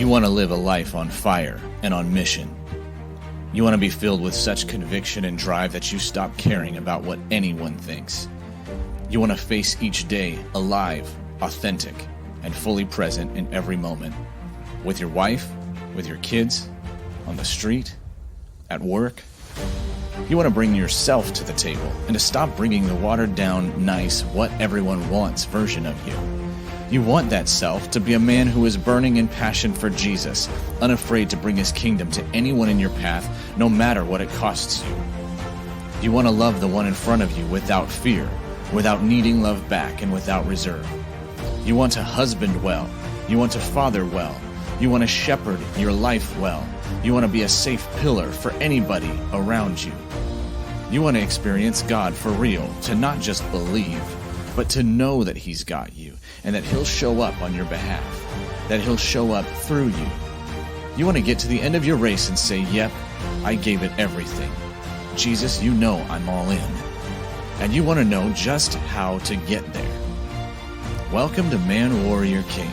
You want to live a life on fire and on mission. You want to be filled with such conviction and drive that you stop caring about what anyone thinks. You want to face each day alive, authentic, and fully present in every moment. With your wife, with your kids, on the street, at work. You want to bring yourself to the table and to stop bringing the watered-down, nice, what everyone wants version of you. You want that self to be a man who is burning in passion for Jesus, unafraid to bring his kingdom to anyone in your path, no matter what it costs you. You want to love the one in front of you without fear, without needing love back, and without reserve. You want to husband well. You want to father well. You want to shepherd your life well. You want to be a safe pillar for anybody around you. You want to experience God for real, to not just believe, but to know that he's got you, and that he'll show up on your behalf, that he'll show up through you. You want to get to the end of your race and say, yep, I gave it everything. Jesus, you know I'm all in. And you want to know just how to get there. Welcome to Man Warrior King.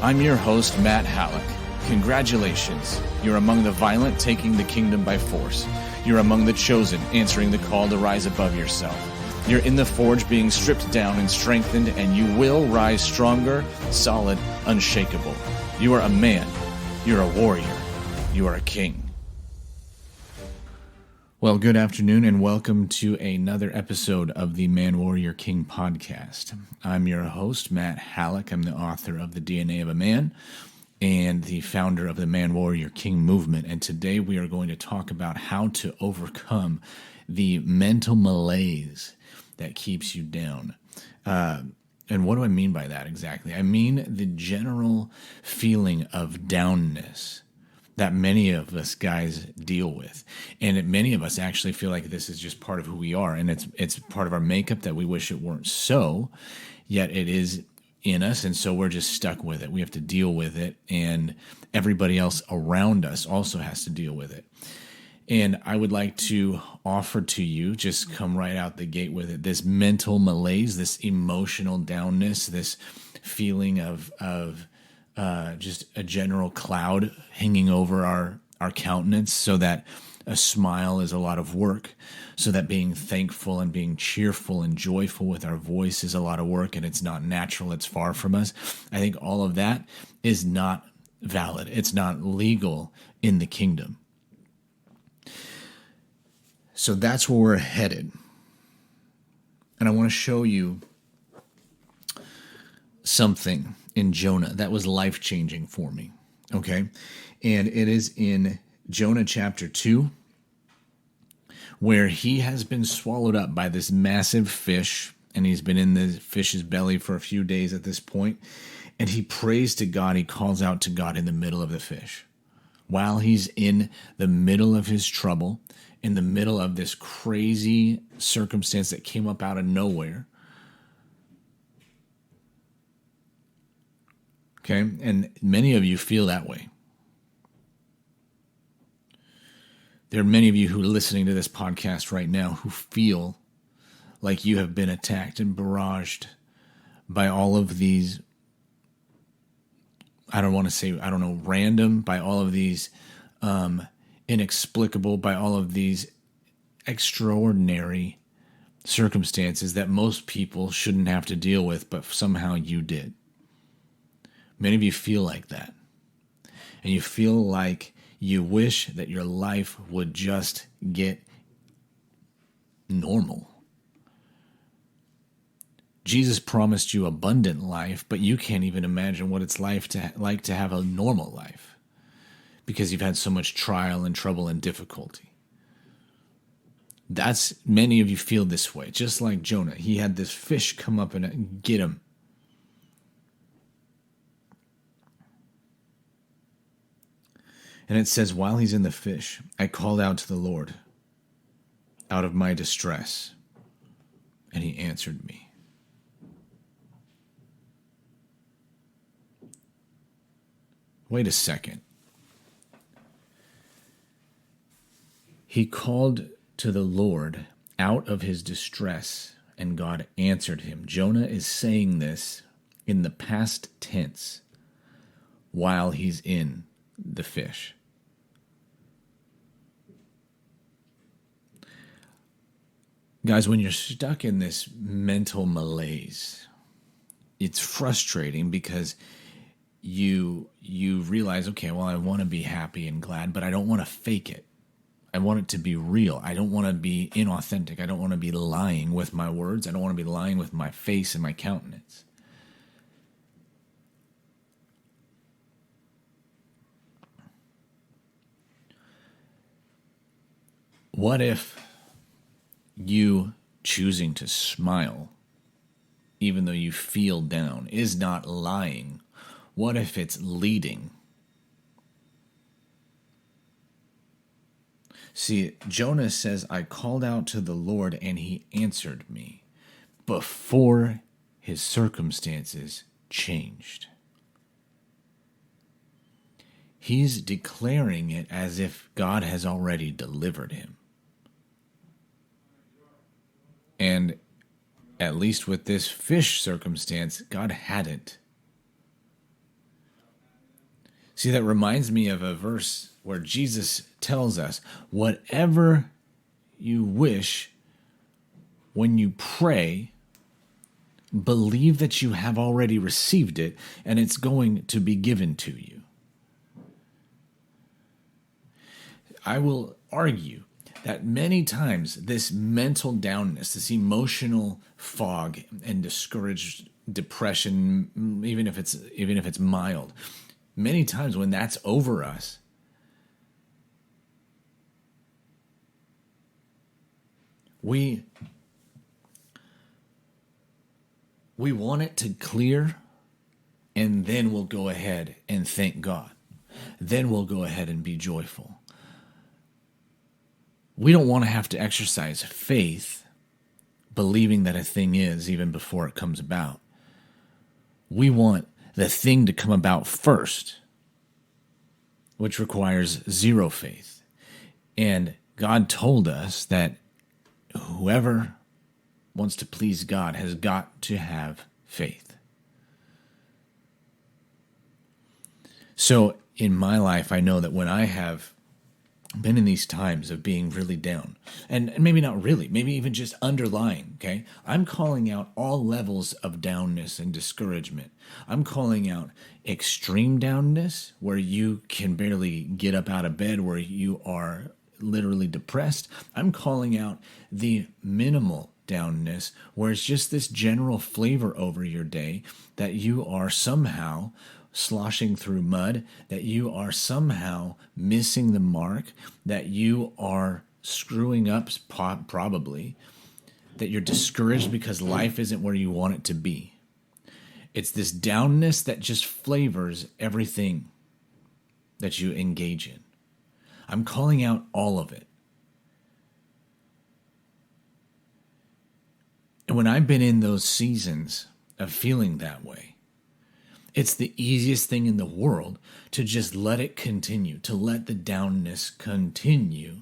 I'm your host, Matt Halleck. Congratulations. You're among the violent taking the kingdom by force. You're among the chosen answering the call to rise above yourself. You're in the forge being stripped down and strengthened, and you will rise stronger, solid, unshakable. You are a man. You're a warrior. You are a king. Well, good afternoon, and welcome to another episode of the Man Warrior King podcast. I'm your host, Matt Halleck. I'm the author of The DNA of a Man and the founder of the Man Warrior King movement. And today we are going to talk about how to overcome the mental malaise that keeps you down. And what do I mean by that exactly? I mean the general feeling of downness that many of us guys deal with. And many of us actually feel like this is just part of who we are. And it's part of our makeup that we wish it weren't so, yet it is in us. And so we're just stuck with it. We have to deal with it. And everybody else around us also has to deal with it. And I would like to offer to you, just come right out the gate with it, this mental malaise, this emotional downness, this feeling of just a general cloud hanging over our countenance, so that a smile is a lot of work, so that being thankful and being cheerful and joyful with our voice is a lot of work, and it's not natural, it's far from us. I think all of that is not valid. It's not legal in the kingdom. So that's where we're headed. And I want to show you something in Jonah that was life-changing for me, okay? And it is in Jonah chapter 2, where he has been swallowed up by this massive fish, and he's been in the fish's belly for a few days at this point, and he prays to God. He calls out to God in the middle of the fish. While he's in the middle of his trouble, in the middle of this crazy circumstance that came up out of nowhere. Okay, and many of you feel that way. There are many of you who are listening to this podcast right now who feel like you have been attacked and barraged by all of these, random, by all of these inexplicable, by all of these extraordinary circumstances that most people shouldn't have to deal with, but somehow you did. Many of you feel like that. And you feel like you wish that your life would just get normal. Jesus promised you abundant life, but you can't even imagine what it's like to have a normal life, because you've had so much trial and trouble and difficulty. Many of you feel this way, just like Jonah. He had this fish come up and get him. And it says, while he's in the fish, I called out to the Lord out of my distress, and he answered me. Wait a second. He called to the Lord out of his distress, and God answered him. Jonah is saying this in the past tense. while he's in the fish. Guys, when you're stuck in this mental malaise, it's frustrating because you realize, okay, well, I want to be happy and glad, but I don't want to fake it. I want it to be real. I don't want to be inauthentic. I don't want to be lying with my words. I don't want to be lying with my face and my countenance. What if you choosing to smile, even though you feel down, is not lying? What if it's leading? See, Jonah says, I called out to the Lord and he answered me before his circumstances changed. He's declaring it as if God has already delivered him. And at least with this fish circumstance, God hadn't. See, that reminds me of a verse where Jesus tells us, whatever you wish when you pray, believe that you have already received it and it's going to be given to you. I will argue that many times this mental downness, this emotional fog and discouraged depression, even if it's mild, many times when that's over us, we want it to clear, and then we'll go ahead and thank God. Then we'll go ahead and be joyful. We don't want to have to exercise faith, believing that a thing is even before it comes about. We want the thing to come about first, which requires zero faith. And God told us that whoever wants to please God has got to have faith. So in my life, I know that when I have been in these times of being really down, and maybe not really, maybe even just underlying, okay? I'm calling out all levels of downness and discouragement. I'm calling out extreme downness, where you can barely get up out of bed, where you are literally depressed. I'm calling out the minimal downness, where it's just this general flavor over your day, that you are somehow sloshing through mud, that you are somehow missing the mark, that you are screwing up probably, that you're discouraged because life isn't where you want it to be. It's this downness that just flavors everything that you engage in. I'm calling out all of it. And when I've been in those seasons of feeling that way, it's the easiest thing in the world to just let it continue, to let the downness continue,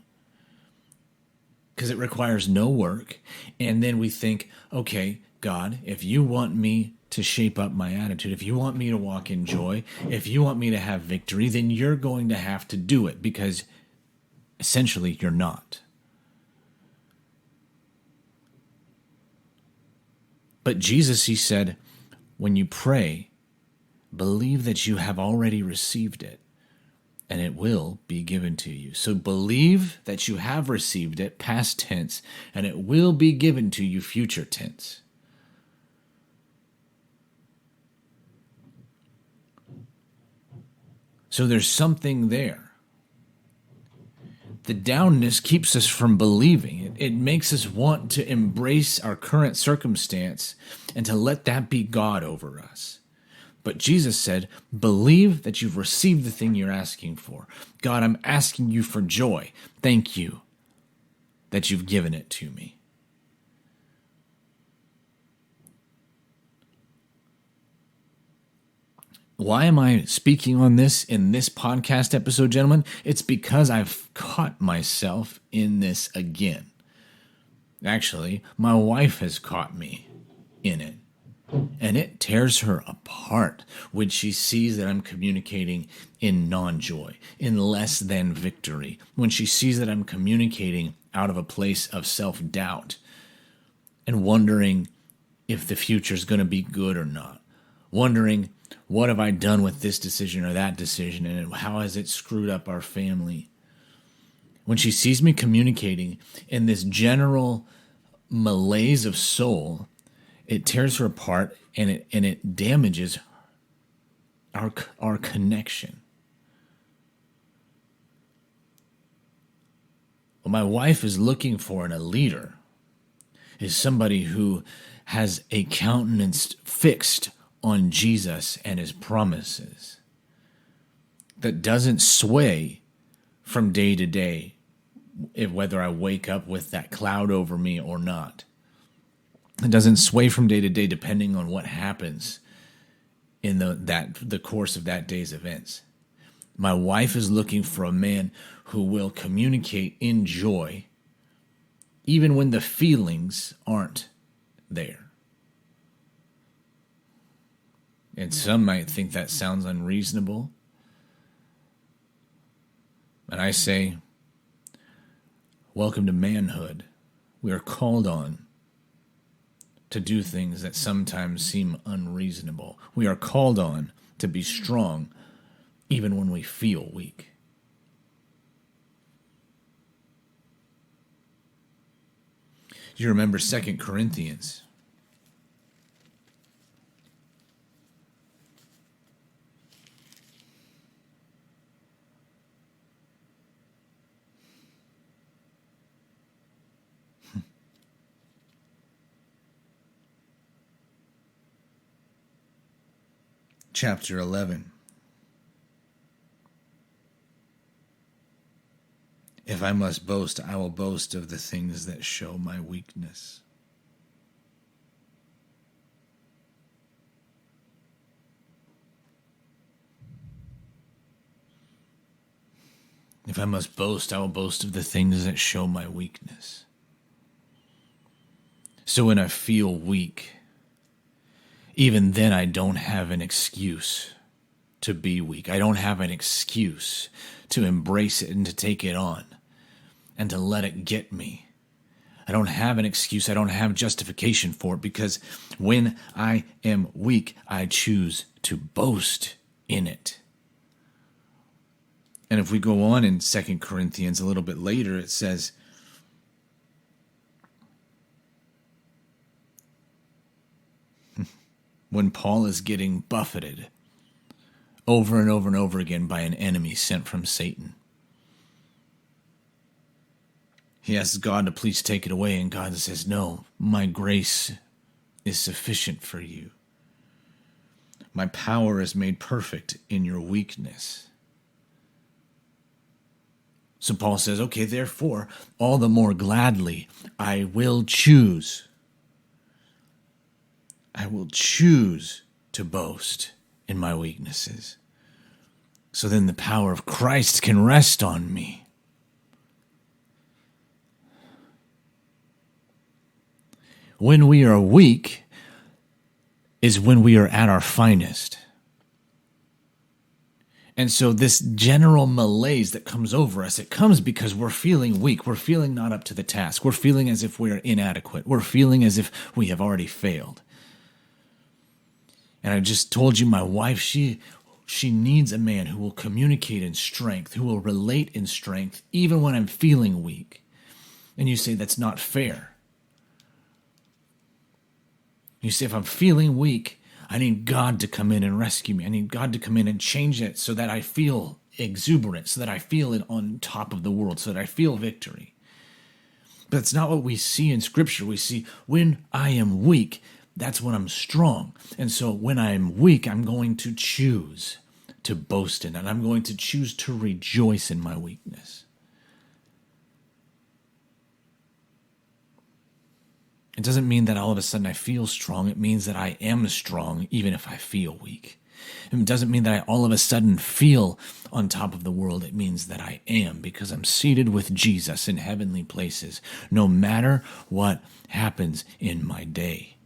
because it requires no work. And then we think, okay, God, if you want me to shape up my attitude, if you want me to walk in joy, if you want me to have victory, then you're going to have to do it, because essentially you're not. But Jesus, he said, when you pray, believe that you have already received it, and it will be given to you. So believe that you have received it, past tense, and it will be given to you, future tense. So there's something there. The downness keeps us from believing. It makes us want to embrace our current circumstance and to let that be God over us. But Jesus said, believe that you've received the thing you're asking for. God, I'm asking you for joy. Thank you that you've given it to me. Why am I speaking on this in this podcast episode, gentlemen? It's because I've caught myself in this again. Actually, my wife has caught me in it. And it tears her apart when she sees that I'm communicating in non-joy, in less than victory. When she sees that I'm communicating out of a place of self-doubt and wondering if the future is going to be good or not. Wondering, what have I done with this decision or that decision, and how has it screwed up our family? When she sees me communicating in this general malaise of soul, it tears her apart, and it damages our connection. What my wife is looking for in a leader is somebody who has a countenance fixed on Jesus and his promises, that doesn't sway from day to day, whether I wake up with that cloud over me or not. It doesn't sway from day to day depending on what happens in the course of that day's events. My wife is looking for a man who will communicate in joy even when the feelings aren't there. And some might think that sounds unreasonable. And I say, welcome to manhood. We are called on to do things that sometimes seem unreasonable. We are called on to be strong even when we feel weak. You remember 2 Corinthians. Chapter 11. If I must boast, I will boast of the things that show my weakness. If I must boast, I will boast of the things that show my weakness. So when I feel weak, even then I don't have an excuse to be weak. I don't have an excuse to embrace it and to take it on and to let it get me. I don't have an excuse. I don't have justification for it, because when I am weak, I choose to boast in it. And if we go on in 2 Corinthians a little bit later, it says, when Paul is getting buffeted over and over and over again by an enemy sent from Satan, he asks God to please take it away, and God says, no, my grace is sufficient for you. My power is made perfect in your weakness. So Paul says, okay, therefore, all the more gladly, I will choose to boast in my weaknesses. So then the power of Christ can rest on me. When we are weak is when we are at our finest. And so this general malaise that comes over us, it comes because we're feeling weak. We're feeling not up to the task. We're feeling as if we're inadequate. We're feeling as if we have already failed. And I just told you, my wife, she needs a man who will communicate in strength, who will relate in strength, even when I'm feeling weak. And you say, that's not fair. You say, if I'm feeling weak, I need God to come in and rescue me. I need God to come in and change it so that I feel exuberant, so that I feel it on top of the world, so that I feel victory. But it's not what we see in Scripture. We see, when I am weak, that's when I'm strong. And so when I'm weak, I'm going to choose to boast in it. I'm going to choose to rejoice in my weakness. It doesn't mean that all of a sudden I feel strong. It means that I am strong even if I feel weak. It doesn't mean that I all of a sudden feel on top of the world. It means that I am, because I'm seated with Jesus in heavenly places, no matter what happens in my day.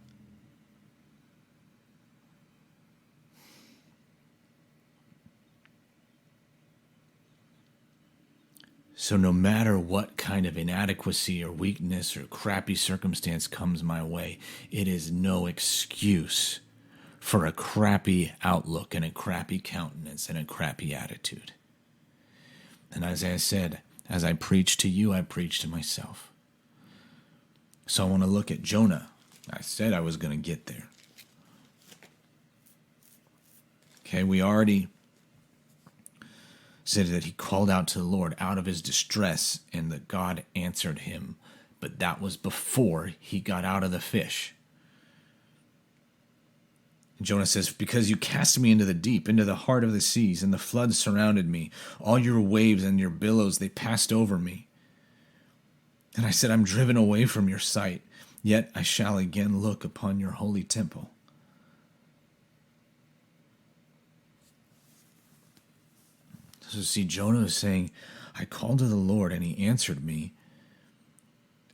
So no matter what kind of inadequacy or weakness or crappy circumstance comes my way, it is no excuse for a crappy outlook and a crappy countenance and a crappy attitude. And as I said, as I preach to you, I preach to myself. So I want to look at Jonah. I said I was going to get there. Okay, we already said that he called out to the Lord out of his distress and that God answered him. But that was before he got out of the fish. Jonah says, because you cast me into the deep, into the heart of the seas, and the floods surrounded me. All your waves and your billows, they passed over me. And I said, I'm driven away from your sight, yet I shall again look upon your holy temple. So see, Jonah is saying, I called to the Lord and he answered me.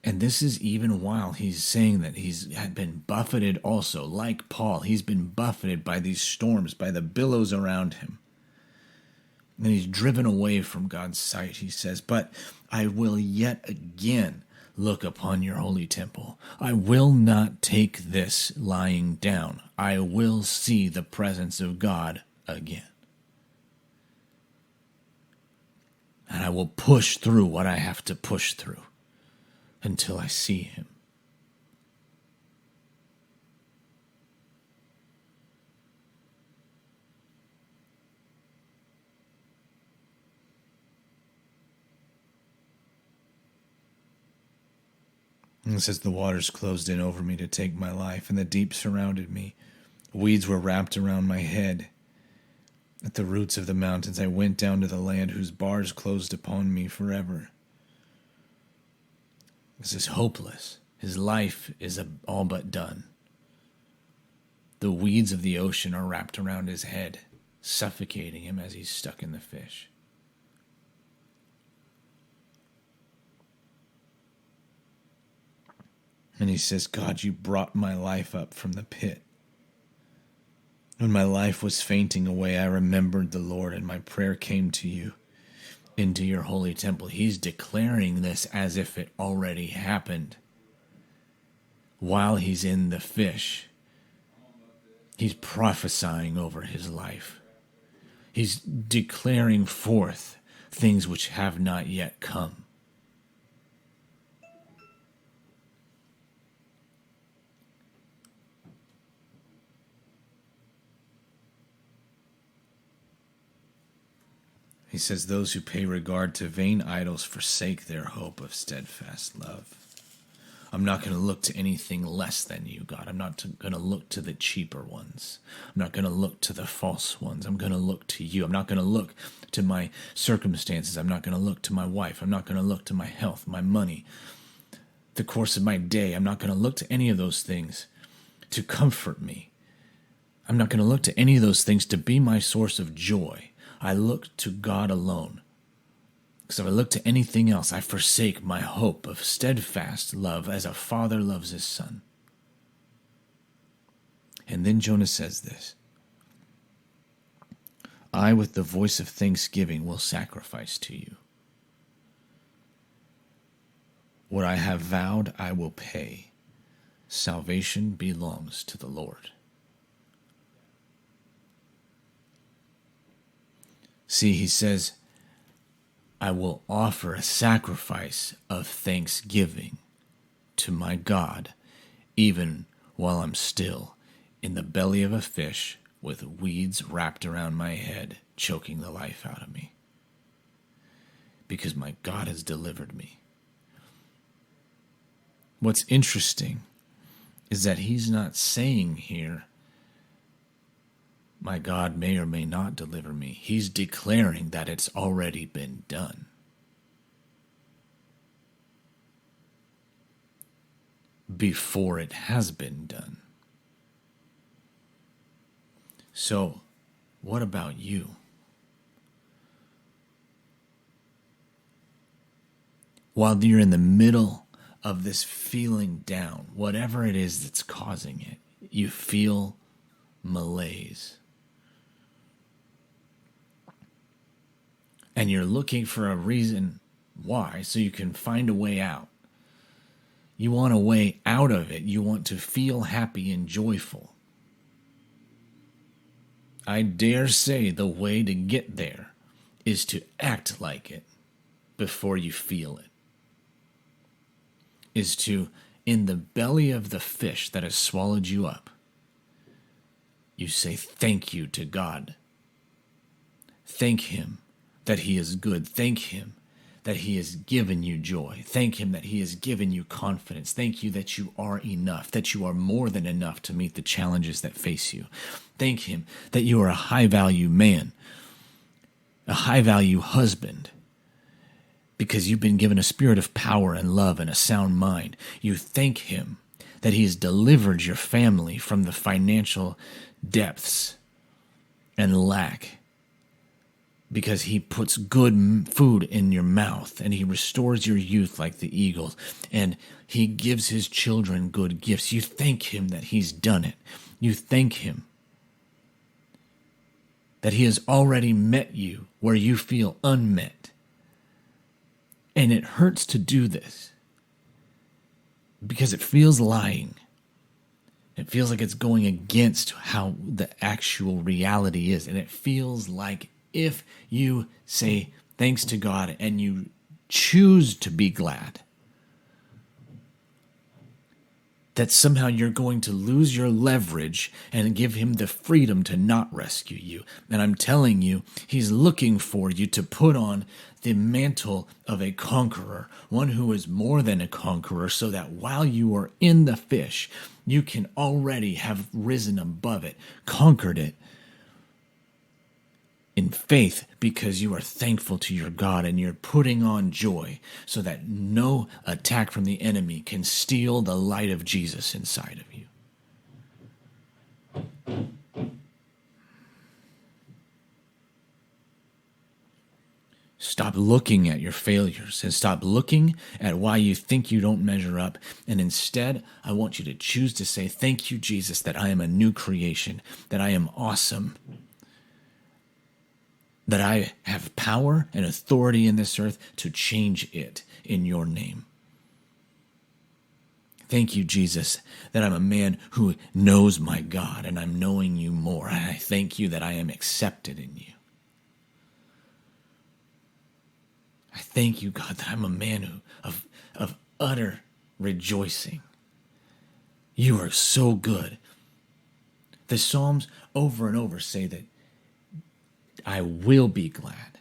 And this is even while he's saying that he's had been buffeted also, like Paul. He's been buffeted by these storms, by the billows around him. And he's driven away from God's sight, he says, but I will yet again look upon your holy temple. I will not take this lying down. I will see the presence of God again. And I will push through what I have to push through until I see him. And it says, the waters closed in over me to take my life, and the deep surrounded me. Weeds were wrapped around my head. At the roots of the mountains I went down to the land whose bars closed upon me forever. This is hopeless. His life is all but done. The weeds of the ocean are wrapped around his head, suffocating him as he's stuck in the fish. And he says, God, you brought my life up from the pit. When my life was fainting away, I remembered the Lord, and my prayer came to you into your holy temple. He's declaring this as if it already happened. While he's in the fish, he's prophesying over his life. He's declaring forth things which have not yet come. He says, those who pay regard to vain idols forsake their hope of steadfast love. I'm not going to look to anything less than you, God. I'm not going to look to the cheaper ones. I'm not going to look to the false ones. I'm going to look to you. I'm not going to look to my circumstances. I'm not going to look to my wife. I'm not going to look to my health, my money, the course of my day. I'm not going to look to any of those things to comfort me. I'm not going to look to any of those things to be my source of joy. I look to God alone. Because if I look to anything else, I forsake my hope of steadfast love as a father loves his son. And then Jonah says this, I with the voice of thanksgiving will sacrifice to you. What I have vowed I will pay. Salvation belongs to the Lord. See, he says, I will offer a sacrifice of thanksgiving to my God, even while I'm still in the belly of a fish with weeds wrapped around my head, choking the life out of me. Because my God has delivered me. What's interesting is that he's not saying here, my God may or may not deliver me. He's declaring that it's already been done. Before it has been done. So, what about you? While you're in the middle of this feeling down, whatever it is that's causing it, you feel malaise. And you're looking for a reason Why? So you can find a way out. You want a way out of it. You want to feel happy and joyful. I dare say the way to get there is to act like it before you feel it. Is to, in the belly of the fish that has swallowed you up, you say thank you to God. Thank Him that He is good. Thank Him that He has given you joy. Thank Him that He has given you confidence. Thank you that you are enough, that you are more than enough to meet the challenges that face you. Thank Him that you are a high-value man, a high-value husband, because you've been given a spirit of power and love and a sound mind. You thank Him that He has delivered your family from the financial depths and lack, because He puts good food in your mouth and He restores your youth like the eagles, and He gives His children good gifts. You thank Him that He's done it. You thank Him that He has already met you where you feel unmet. And it hurts to do this because it feels lying. It feels like it's going against how the actual reality is. And it feels like if you say thanks to God and you choose to be glad, that somehow you're going to lose your leverage and give Him the freedom to not rescue you. And I'm telling you, He's looking for you to put on the mantle of a conqueror, one who is more than a conqueror, so that while you are in the fish, you can already have risen above it, conquered it in faith, because you are thankful to your God and you're putting on joy so that no attack from the enemy can steal the light of Jesus inside of you. Stop looking at your failures and stop looking at why you think you don't measure up. And instead, I want you to choose to say, thank you, Jesus, that I am a new creation, that I am awesome, that I have power and authority in this earth to change it in your name. Thank you, Jesus, that I'm a man who knows my God and I'm knowing you more. And I thank you that I am accepted in you. I thank you, God, that I'm a man of utter rejoicing. You are so good. The Psalms over and over say that I will be glad. It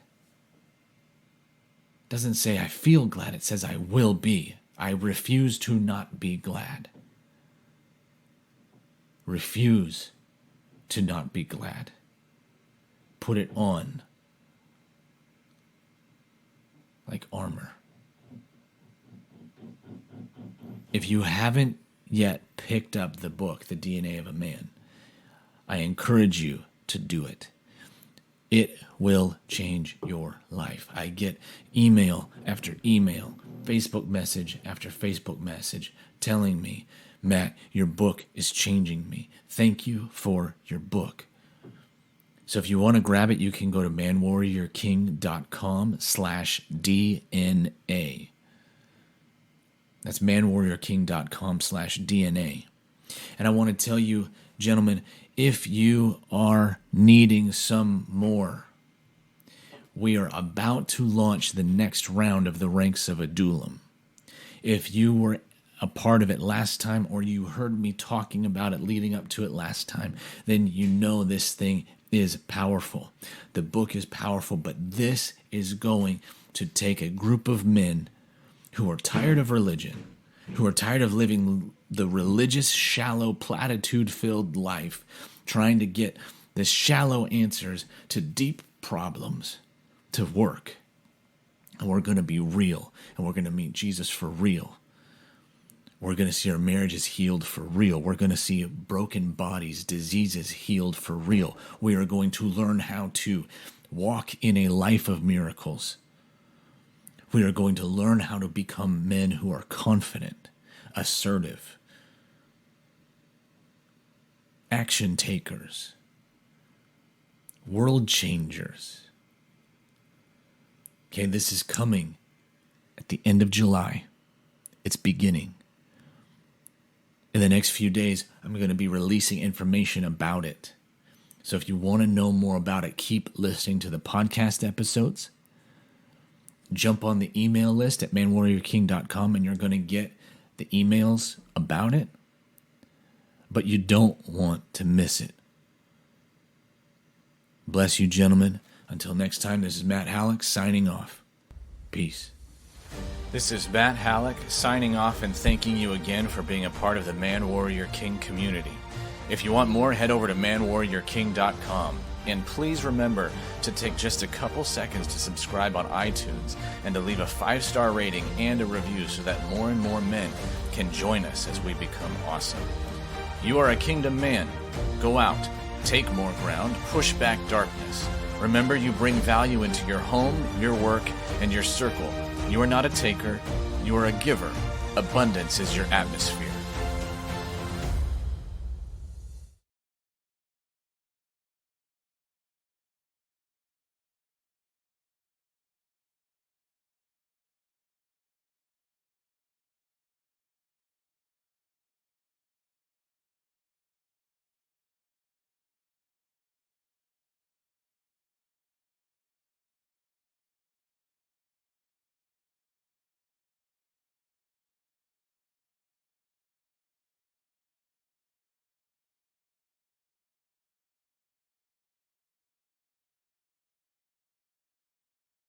doesn't say I feel glad, it says I will be. I refuse to not be glad. Refuse to not be glad. Put it on like armor. If you haven't yet picked up the book, The DNA of a Man, I encourage you to do it. It will change your life. I get email after email, Facebook message after Facebook message telling me, Matt, your book is changing me. Thank you for your book. So if you want to grab it, you can go to manwarriorking.com/DNA. That's manwarriorking.com/DNA. And I want to tell you, gentlemen, if you are needing some more, we are about to launch the next round of the Ranks of Adullam. If you were a part of it last time, or you heard me talking about it leading up to it last time, then you know this thing is powerful. The book is powerful, but this is going to take a group of men who are tired of religion, who are tired of living the religious, shallow, platitude-filled life, trying to get the shallow answers to deep problems to work. And we're going to be real, and we're going to meet Jesus for real. We're going to see our marriages healed for real. We're going to see broken bodies, diseases healed for real. We are going to learn how to walk in a life of miracles. We are going to learn how to become men who are confident, assertive, action takers, world changers. Okay, this is coming the end of July. It's beginning. In the next few days, I'm going to be releasing information about it. So if you want to know more about it, keep listening to the podcast episodes. Jump on the email list at manwarriorking.com and you're going to get the emails about it. But you don't want to miss it. Bless you, gentlemen. Until next time, this is Matt Halleck signing off. Peace. This is Matt Halleck signing off and thanking you again for being a part of the Man Warrior King community. If you want more, head over to manwarriorking.com. And please remember to take just a couple seconds to subscribe on iTunes and to leave a 5-star rating and a review so that more and more men can join us as we become awesome. You are a kingdom man. Go out, take more ground, push back darkness. Remember, you bring value into your home, your work, and your circle. You are not a taker, you are a giver. Abundance is your atmosphere.